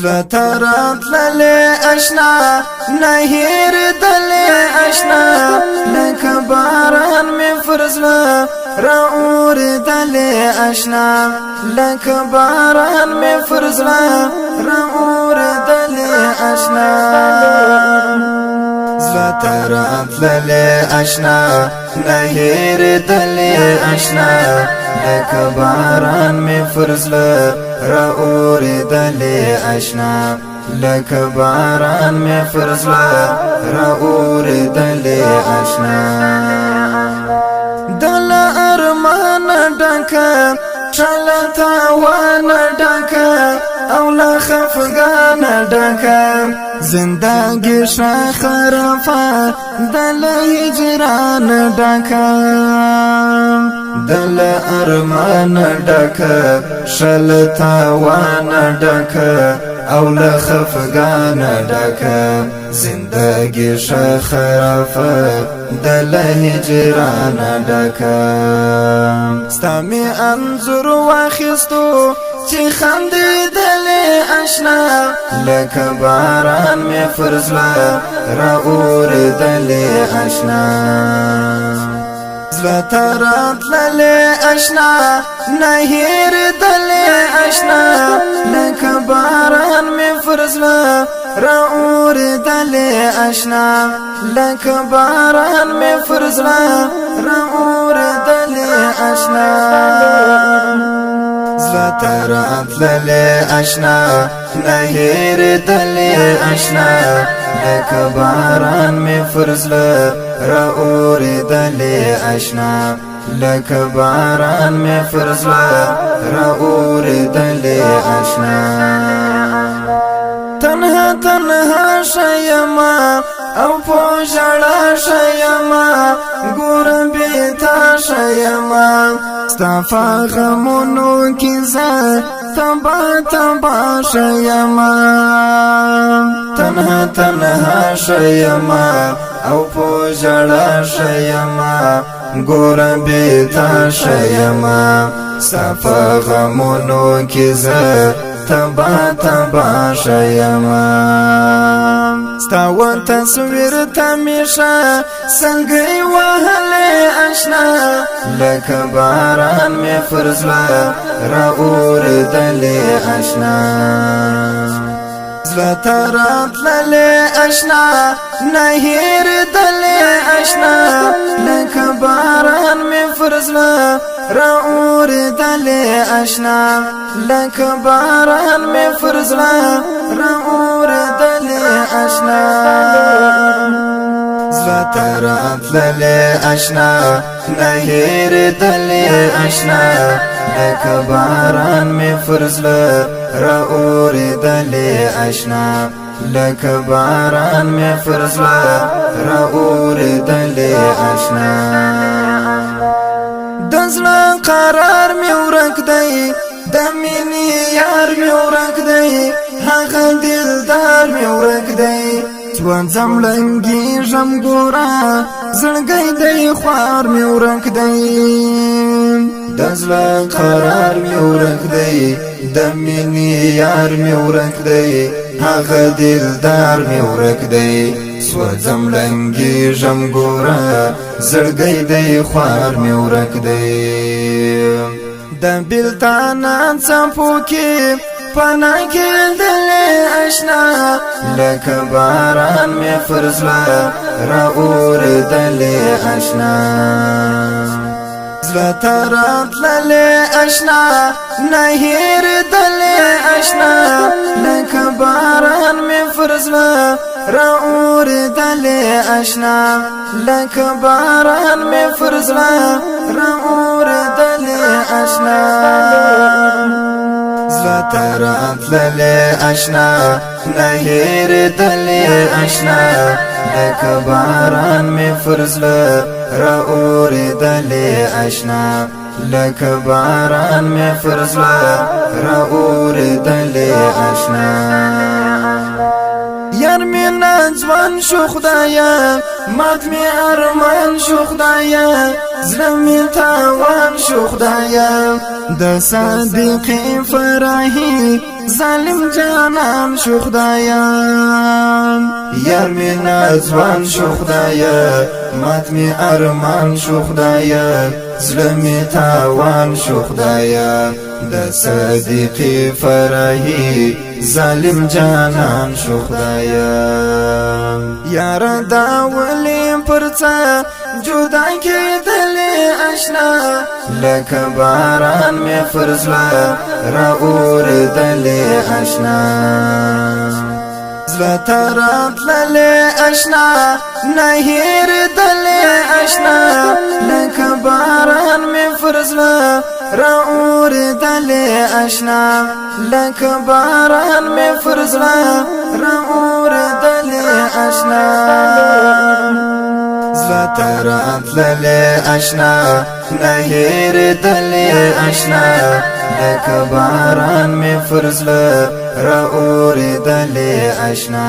زړه تراتللې اشنا نهیر دلې اشنا لکه باران مې پر زړه رااورېدلې اشنا لکه باران مې پر زړه رااورېدلې اشنا زړه تراتللې اشنا نهیر دلې اشنا لکه باران مې پر زړه رااورېدلې اشنا لکه باران مې پر زړه رااورېدلې اشنا دل ارمان ډکه شله تاوان ډکه او له خفګان ډکه زندګي شخرفه دل هجران ډکه دل ارمان ډکه شله تاوان ډکه او له خفګان ډکه زندګي شخرفه دل هجران ډکه ستا مې انځور واخیستو چې خندېدلې اشنا لکه باران مې پر زړه رااورېدلې اشنا زړه تراتللې اشنا نهېرېدلې اشنا لکه باران مې پر زړه رااورېدلې اشنا لکه باران مې پر زړه رااورېدلې اشنا زړه تراتللې اشنا نهېرېدلې اشنا لکه باران مې پر زړه رااورېدلې اشنا لکه باران مې پر زړه رااورېدلې اشنا تنها تنها شیما او په ژړا شیما ګورم بیتا شیما ستا په غمونو کې زه تبا تبا شیما تنها تنها شیما او په ژړا شیما ګورم بیتا شیما ستا په غمونو کې زه تبا تبا شیما ستا و تصویر تمیشه سلګۍ وهلې اشنا لکه باران مې پر زړه رااورېدلې اشنا زړه تراتللې اشنا نهېرېدلې اشنا لکه باران مې پر زړه رااورېدلې اشنا لکه باران مې پر زړه رااورېدلې اشنا زړه تراتللې اشنا نهېرېدلې اشنا لکه باران مې پر زړه رااورېدلې اشنا لکه باران مې پر زړه رااورېدلې اشنا د زړه قرار مې ورک دی د مینې یار مې ورک دی هغه دلدار مې ورک دی ځوانځم لنګېږم ګوره زړګی دی خوار مې ورک دی د زړه قرار مې ورک دی د مینې یار مې ورک دی هغه دلدار مې ورک دی سوځم لنګېږم ګوره زړګی دی خوار مې ورک دی د بېلتانه څپو کې پناه کېدلې اشنا لکه باران مې پر زړه رااورېدلې اشنا زړه تراتللې اشنا نهېرېدلې اشنا لکه باران مې پر زړه رااورېدلې اشنا لکه باران مې پر زړه رااورېدلې اشنا زړه تراتللې اشنا نهېرېدلې اشنا لکه باران مې پر زړه رااورېدلې اشنا لکه باران مې پر زړه رااورېدلې اشنا یار مې ناځوان شو خدایا مات مې ارمان شو خدایا زړه مې تاوان شو خدایا د صادقې فرحي ظالم جانان شو خدایا یار می نازوان شو خدایا مات می ارمان شو خدایا زړه می تاوان شو خدایا د صدیقی فرحی ظالم جانان شو خدایا یار دا ولی پرڅه جدا کېدلې آشنا لکه باران می فرزله را اوریدلې آشنا زړه ته راتللې آشنا نه هېرېدلې آشنا لکه باران می فرزله را اوریدلې آشنا لکه باران می فرزله را اوریدلې آشنا زړه ته راتللې آشنا نه هېرېدلې آشنا لکه باران می فرزله را اوریدلې آشنا